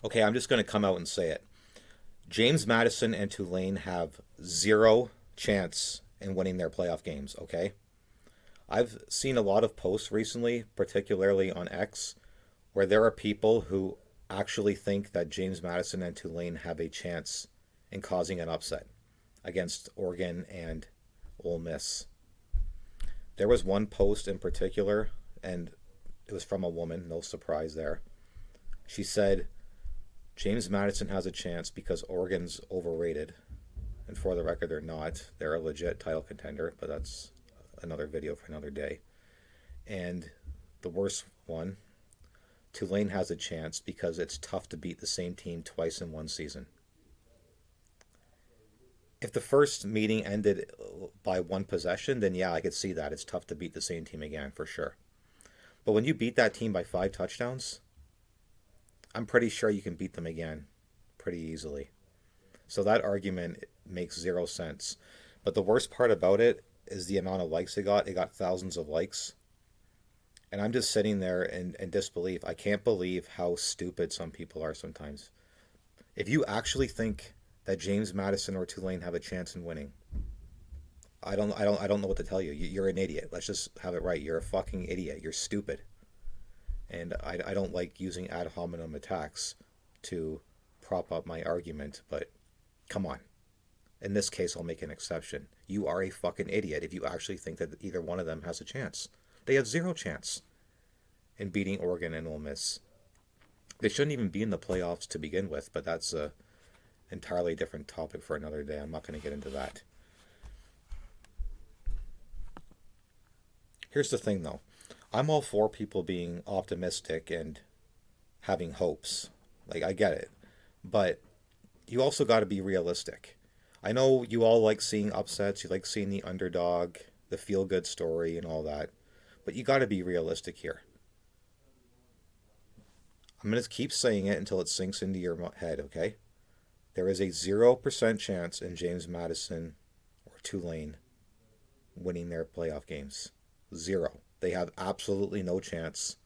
Okay, I'm just going to come out and say it. James Madison and Tulane have zero chance in winning their playoff games, okay? I've seen a lot of posts recently, particularly on X, where there are people who actually think that James Madison and Tulane have a chance in causing an upset against Oregon and Ole Miss. There was one post in particular, and it was from a woman, no surprise there. She said, James Madison has a chance because Oregon's overrated. And for the record, they're not. They're a legit title contender, but that's another video for another day. And the worst one, Tulane has a chance because it's tough to beat the same team twice in one season. If the first meeting ended by one possession, then yeah, I could see that. It's tough to beat the same team again, for sure. But when you beat that team by 5 touchdowns, I'm pretty sure you can beat them again pretty easily. So that argument makes zero sense. But the worst part about it is the amount of likes it got. It got thousands of likes. And I'm just sitting there in disbelief. I can't believe how stupid some people are sometimes. If you actually think that James Madison or Tulane have a chance in winning, I don't know what to tell you. You're an idiot. Let's just have it right. You're a fucking idiot. You're stupid. And I don't like using ad hominem attacks to prop up my argument, but come on. In this case, I'll make an exception. You are a fucking idiot if you actually think that either one of them has a chance. They have zero chance in beating Oregon and Ole Miss. They shouldn't even be in the playoffs to begin with, but that's a entirely different topic for another day. I'm not going to get into that. Here's the thing, though. I'm all for people being optimistic and having hopes. Like, I get it. But you also got to be realistic. I know you all like seeing upsets. You like seeing the underdog, the feel-good story, and all that. But you got to be realistic here. I'm going to keep saying it until it sinks into your head, okay? There is a 0% chance in James Madison or Tulane winning their playoff games. Zero. They have absolutely no chance.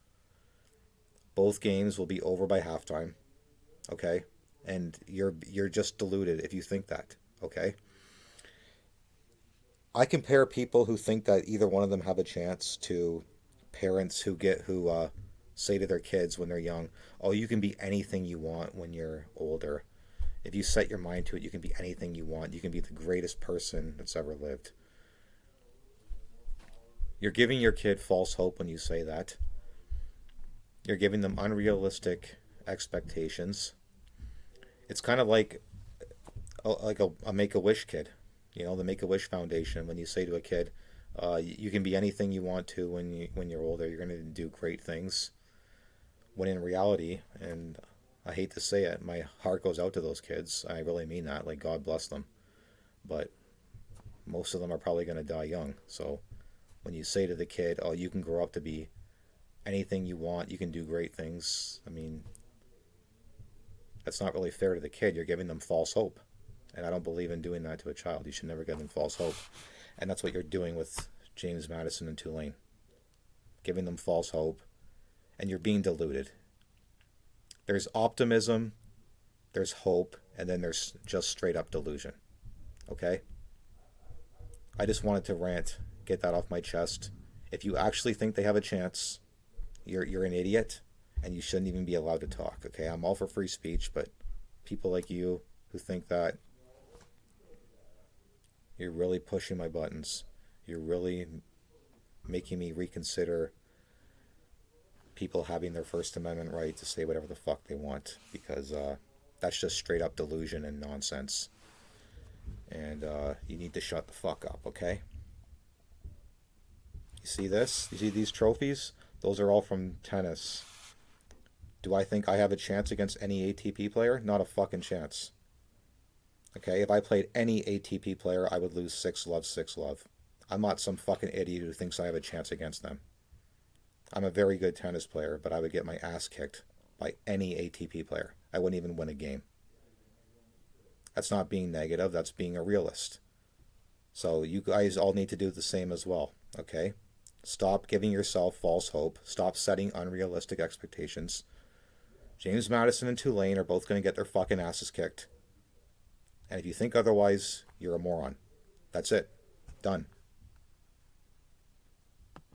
Both games will be over by halftime, okay? And you're just deluded if you think that, okay? I compare people who think that either one of them have a chance to parents who say to their kids when they're young, "Oh, you can be anything you want when you're older. If you set your mind to it, you can be anything you want. You can be the greatest person that's ever lived." You're giving your kid false hope when you say that. You're giving them unrealistic expectations. It's kind of like a Make-A-Wish kid, the Make-A-Wish Foundation. When you say to a kid, you can be anything you want to when you're older, you're going to do great things. When in reality, and I hate to say it, my heart goes out to those kids. I really mean that. Like, God bless them. But most of them are probably going to die young. So when you say to the kid, "Oh, you can grow up to be anything you want, you can do great things," I mean, that's not really fair to the kid. You're giving them false hope. And I don't believe in doing that to a child. You should never give them false hope. And that's what you're doing with James Madison and Tulane. Giving them false hope. And you're being deluded. There's optimism, there's hope, and then there's just straight up delusion. Okay? I just wanted to rant, get that off my chest. If you actually think they have a chance, you're an idiot, and you shouldn't even be allowed to talk. Okay? I'm all for free speech, but people like you who think that, you're really pushing my buttons. You're really making me reconsider people having their First Amendment right to say whatever the fuck they want, because that's just straight up delusion and nonsense. And you need to shut the fuck up, okay? You see this? You see these trophies? Those are all from tennis. Do I think I have a chance against any ATP player? Not a fucking chance. Okay, if I played any ATP player, I would lose 6-love, 6-love. I'm not some fucking idiot who thinks I have a chance against them. I'm a very good tennis player, but I would get my ass kicked by any ATP player. I wouldn't even win a game. That's not being negative, that's being a realist. So you guys all need to do the same as well, okay? Stop giving yourself false hope. Stop setting unrealistic expectations. James Madison and Tulane are both going to get their fucking asses kicked. And if you think otherwise, you're a moron. That's it. Done.